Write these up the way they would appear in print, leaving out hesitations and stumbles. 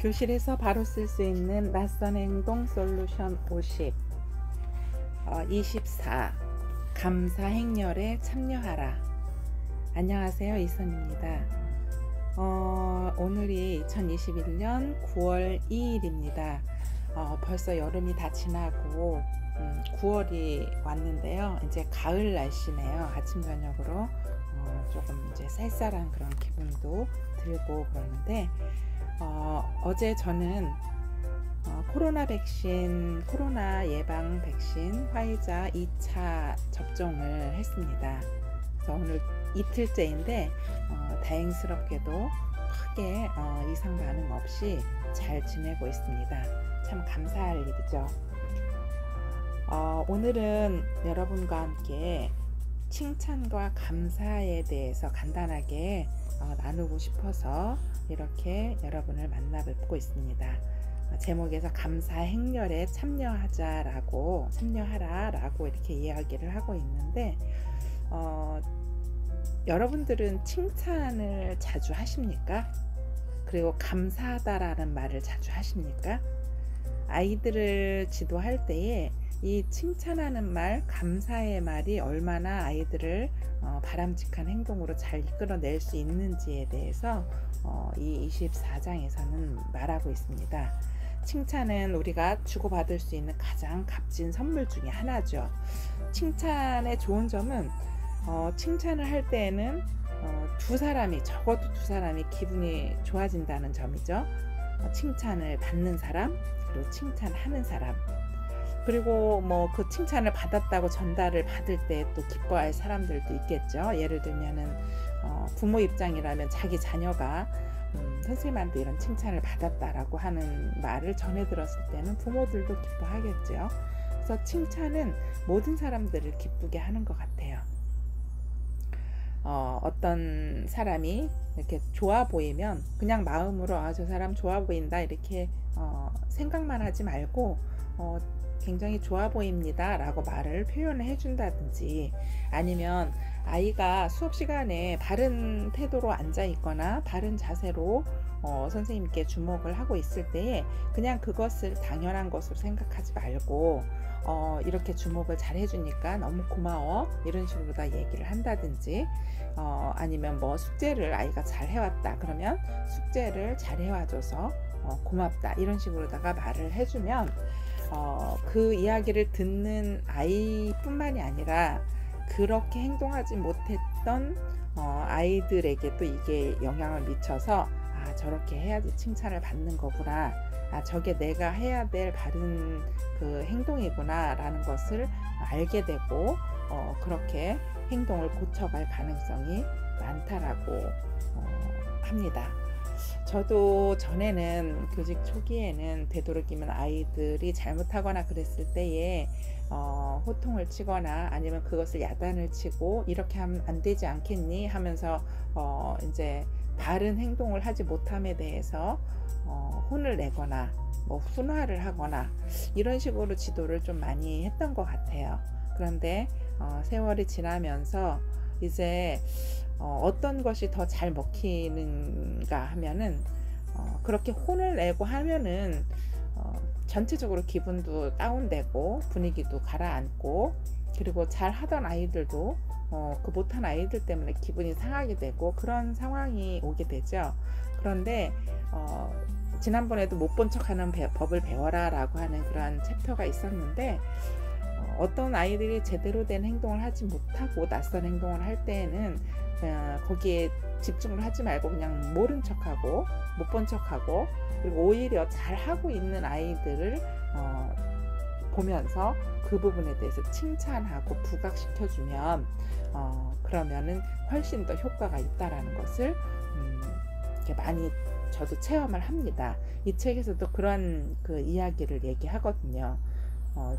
교실에서 바로 쓸 수 있는 낯선 행동 솔루션 50 24 감사 행렬에 참여하라. 안녕하세요, 이선입니다. 오늘이 2021년 9월 2일입니다. 벌써 여름이 다 지나고 9월이 왔는데요. 이제 가을 날씨네요. 아침 저녁으로 조금 이제 쌀쌀한 그런 기분도 들고 그러는데 어제 저는 코로나 예방 백신 화이자 2차 접종을 했습니다. 그래서 오늘 이틀째인데 다행스럽게도 크게 이상 반응 없이 잘 지내고 있습니다. 참 감사할 일이죠. 오늘은 여러분과 함께 칭찬과 감사에 대해서 간단하게 나누고 싶어서 이렇게 여러분을 만나 뵙고 있습니다. 제목에서 감사 행렬에 참여하라 라고 이렇게 이야기를 하고 있는데 여러분들은 칭찬을 자주 하십니까? 그리고 감사하다라는 말을 자주 하십니까? 아이들을 지도할 때에 이 칭찬하는 말, 감사의 말이 얼마나 아이들을 바람직한 행동으로 잘 이끌어낼 수 있는지에 대해서 이 24장에서는 말하고 있습니다. 칭찬은 우리가 주고받을 수 있는 가장 값진 선물 중에 하나죠. 칭찬의 좋은 점은 칭찬을 할 때에는 적어도 두 사람이 기분이 좋아진다는 점이죠. 칭찬을 받는 사람, 그리고 칭찬하는 사람. 그리고 그 칭찬을 받았다고 전달을 받을 때 또 기뻐할 사람들도 있겠죠. 예를 들면은 부모 입장이라면 자기 자녀가 선생님한테 이런 칭찬을 받았다라고 하는 말을 전해 들었을 때는 부모들도 기뻐하겠죠. 그래서 칭찬은 모든 사람들을 기쁘게 하는 것 같아요. 어떤 사람이 이렇게 좋아 보이면 그냥 마음으로 저 사람 좋아 보인다 이렇게 생각만 하지 말고 굉장히 좋아 보입니다 라고 말을 표현을 해준다든지, 아니면 아이가 수업 시간에 바른 태도로 앉아 있거나 바른 자세로 선생님께 주목을 하고 있을 때에 그냥 그것을 당연한 것으로 생각하지 말고 이렇게 주목을 잘 해주니까 너무 고마워 이런 식으로 다 얘기를 한다든지, 아니면 숙제를 아이가 잘 해왔다 그러면 숙제를 잘 해와줘서 고맙다 이런 식으로다가 말을 해주면 그 이야기를 듣는 아이뿐만이 아니라 그렇게 행동하지 못했던 아이들에게도 이게 영향을 미쳐서 저렇게 해야지 칭찬을 받는 거구나, 저게 내가 해야 될 바른 그 행동이구나 라는 것을 알게 되고 그렇게 행동을 고쳐갈 가능성이 많다라고 합니다. 저도 전에는 교직 초기에는 되도록이면 아이들이 잘못하거나 그랬을 때에 호통을 치거나 아니면 그것을 야단을 치고 이렇게 하면 안 되지 않겠니 하면서 이제 바른 행동을 하지 못함에 대해서 혼을 내거나 훈화를 하거나 이런 식으로 지도를 좀 많이 했던 것 같아요. 그런데 세월이 지나면서 이제 어떤 것이 더 잘 먹히는가 하면은 그렇게 혼을 내고 하면은 전체적으로 기분도 다운되고 분위기도 가라앉고, 그리고 잘 하던 아이들도 그 못한 아이들 때문에 기분이 상하게 되고 그런 상황이 오게 되죠. 그런데 지난번에도 못 본 척하는 법을 배워라 라고 하는 그런 챕터가 있었는데, 어떤 아이들이 제대로 된 행동을 하지 못하고 낯선 행동을 할 때에는 거기에 집중을 하지 말고 그냥 모른 척하고 못 본 척하고, 그리고 오히려 잘하고 있는 아이들을 보면서 그 부분에 대해서 칭찬하고 부각시켜주면 그러면은 훨씬 더 효과가 있다라는 것을 이렇게 많이 저도 체험을 합니다. 이 책에서도 그런 그 이야기를 얘기하거든요.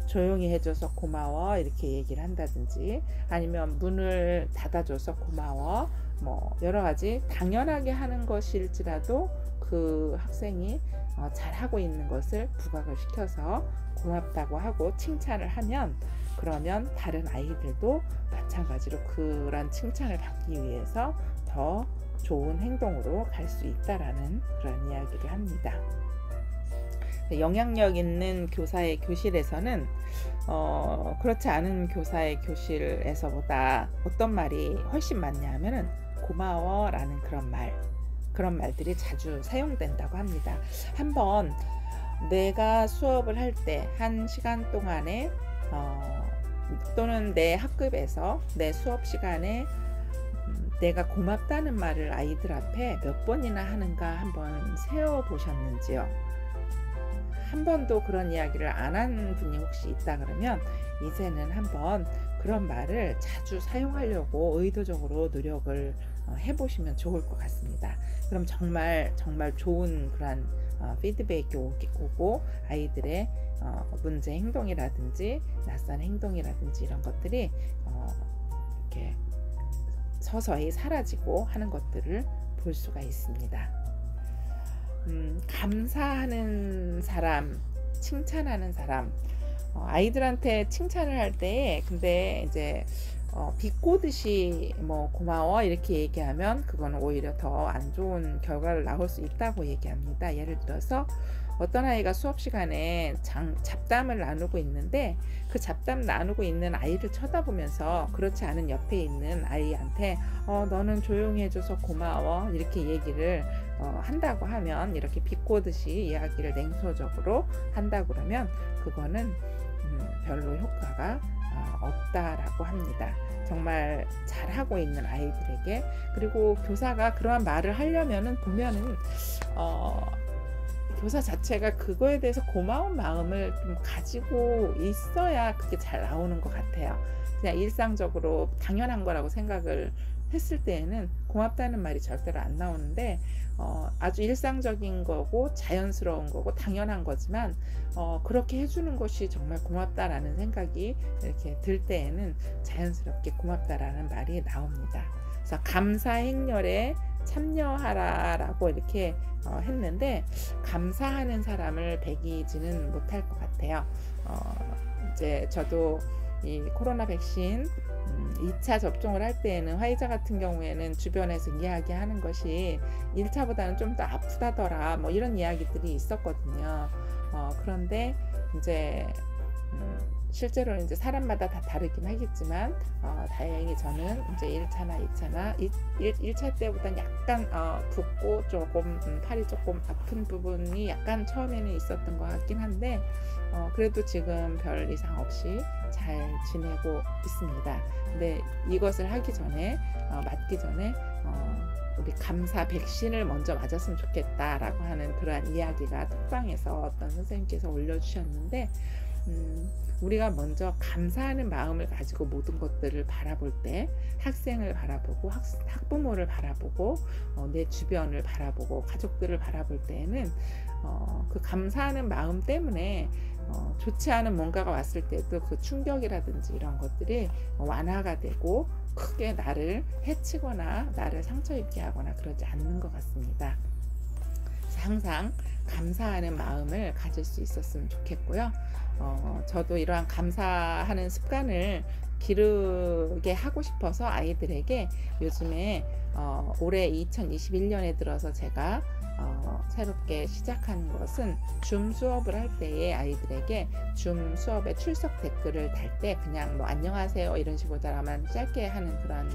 조용히 해줘서 고마워 이렇게 얘기를 한다든지, 아니면 문을 닫아줘서 고마워, 여러 가지 당연하게 하는 것일지라도 그 학생이 잘하고 있는 것을 부각을 시켜서 고맙다고 하고 칭찬을 하면, 그러면 다른 아이들도 마찬가지로 그런 칭찬을 받기 위해서 더 좋은 행동으로 갈 수 있다라는 그런 이야기를 합니다. 영향력 있는 교사의 교실에서는 그렇지 않은 교사의 교실에서보다 어떤 말이 훨씬 많냐 하면은 고마워라는 그런 말들이 자주 사용된다고 합니다. 한번 내가 수업을 할 때 1시간 동안에 또는 내 학급에서 내 수업 시간에 내가 고맙다는 말을 아이들 앞에 몇 번이나 하는가 한번 세어 보셨는지요? 한 번도 그런 이야기를 안 한 분이 혹시 있다 그러면 이제는 한번 그런 말을 자주 사용하려고 의도적으로 노력을 해보시면 좋을 것 같습니다. 그럼 정말 좋은 그런 피드백이 오고 아이들의 문제 행동이라든지 낯선 행동이라든지 이런 것들이 이렇게 서서히 사라지고 하는 것들을 볼 수가 있습니다. 감사하는 사람, 칭찬하는 사람, 아이들한테 칭찬을 할 때 근데 이제 비꼬듯이 뭐 고마워 이렇게 얘기하면 그건 오히려 더 안 좋은 결과를 나올 수 있다고 얘기합니다. 예를 들어서 어떤 아이가 수업 시간에 잡담을 나누고 있는데 그 잡담 나누고 있는 아이를 쳐다보면서 그렇지 않은 옆에 있는 아이한테 너는 조용히 해줘서 고마워 이렇게 얘기를 한다고 하면, 이렇게 비꼬듯이 이야기를 냉소적으로 한다고 그러면 그거는 별로 효과가 없다라고 합니다. 정말 잘하고 있는 아이들에게. 그리고 교사가 그러한 말을 하려면은 보면은 교사 자체가 그거에 대해서 고마운 마음을 좀 가지고 있어야 그게 잘 나오는 것 같아요. 그냥 일상적으로 당연한 거라고 생각을 했을 때에는 고맙다는 말이 절대로 안 나오는데 아주 일상적인 거고 자연스러운 거고 당연한 거지만 그렇게 해주는 것이 정말 고맙다라는 생각이 이렇게 들 때에는 자연스럽게 고맙다라는 말이 나옵니다. 그래서 감사 행렬에 참여하라라고 이렇게 했는데 감사하는 사람을 배기지는 못할 것 같아요. 이제 저도 이 코로나 백신 2차 접종을 할 때에는 화이자 같은 경우에는 주변에서 이야기하는 것이 1차보다는 좀 더 아프다더라 뭐 이런 이야기들이 있었거든요. 그런데 이제 실제로 이제 사람마다 다 다르긴 하겠지만 다행히 저는 이제 1차나 1차 때보다는 약간 붓고 조금 팔이 조금 아픈 부분이 약간 처음에는 있었던 것 같긴 한데 그래도 지금 별 이상 없이 잘 지내고 있습니다. 근데 이것을 하기 전에 맞기 전에 우리 감사 백신을 먼저 맞았으면 좋겠다라고 하는 그러한 이야기가 톡방에서 어떤 선생님께서 올려주셨는데 우리가 먼저 감사하는 마음을 가지고 모든 것들을 바라볼 때 학생을 바라보고 학부모를 바라보고 내 주변을 바라보고 가족들을 바라볼 때에는 그 감사하는 마음 때문에 좋지 않은 뭔가가 왔을 때도 그 충격이라든지 이런 것들이 완화가 되고 크게 나를 해치거나 나를 상처 입게 하거나 그러지 않는 것 같습니다. 항상 감사하는 마음을 가질 수 있었으면 좋겠고요. 저도 이러한 감사하는 습관을 기르게 하고 싶어서 아이들에게 요즘에 올해 2021년에 들어서 제가 새롭게 시작한 것은 줌 수업을 할 때에 아이들에게 줌 수업에 출석 댓글을 달 때 그냥 뭐 안녕하세요 이런 식으로 다만 짧게 하는 그런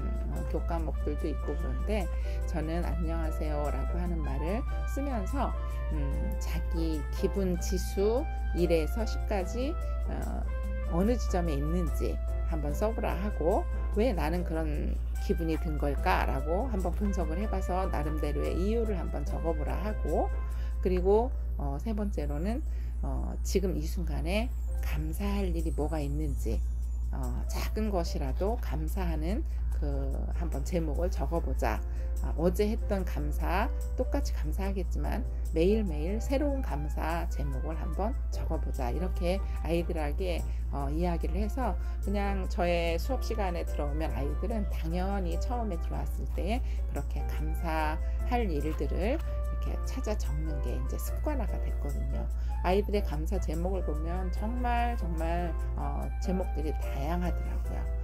교과목들도 있고 그런데 저는 안녕하세요 라고 하는 말을 쓰면서 자기 기분 지수 1에서 10까지 어느 지점에 있는지 한번 써보라 하고 왜 나는 그런 기분이 든 걸까 라고 한번 분석을 해봐서 나름대로의 이유를 한번 적어보라 하고, 그리고 세 번째로는 지금 이 순간에 감사할 일이 뭐가 있는지 작은 것이라도 감사하는 한번 제목을 적어보자. 어제 했던 감사 똑같이 감사하겠지만 매일매일 새로운 감사 제목을 한번 적어보자. 이렇게 아이들에게 이야기를 해서 그냥 저의 수업 시간에 들어오면 아이들은 당연히 처음에 들어왔을 때 그렇게 감사할 일들을 이렇게 찾아 적는 게 이제 습관화가 됐거든요. 아이들의 감사 제목을 보면 정말 제목들이 다양하더라고요.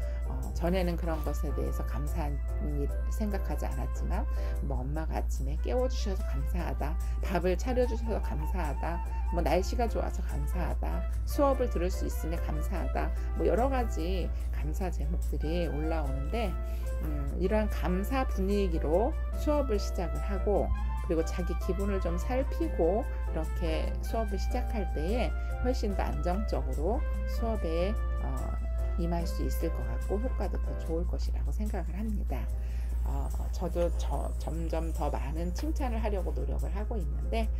전에는 그런 것에 대해서 감사한 일 생각하지 않았지만 뭐 엄마가 아침에 깨워주셔서 감사하다, 밥을 차려주셔서 감사하다, 뭐 날씨가 좋아서 감사하다, 수업을 들을 수 있음에 감사하다, 뭐 여러 가지 감사 제목들이 올라오는데 이러한 감사 분위기로 수업을 시작을 하고, 그리고 자기 기분을 좀 살피고 이렇게 수업을 시작할 때에 훨씬 더 안정적으로 수업에 임할 수 있을 것 같고 효과도 더 좋을 것이라고 생각을 합니다. 저도 점점 더 많은 칭찬을 하려고 노력을 하고 있는데,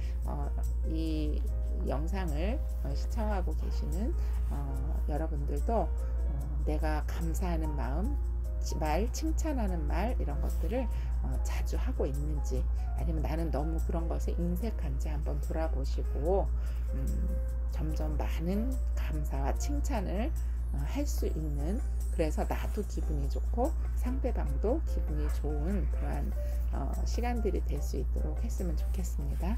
이 영상을 시청하고 계시는 여러분들도 내가 감사하는 마음, 말, 칭찬하는 말, 이런 것들을 자주 하고 있는지, 아니면 나는 너무 그런 것에 인색한지 한번 돌아보시고 점점 많은 감사와 칭찬을 할 수 있는, 그래서 나도 기분이 좋고 상대방도 기분이 좋은 그러한 시간들이 될 수 있도록 했으면 좋겠습니다.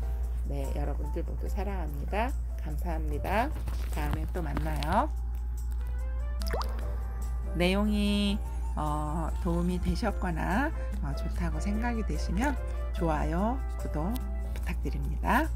네, 여러분들 모두 사랑합니다. 감사합니다. 다음에 또 만나요. 내용이 도움이 되셨거나 좋다고 생각이 되시면 좋아요, 구독 부탁드립니다.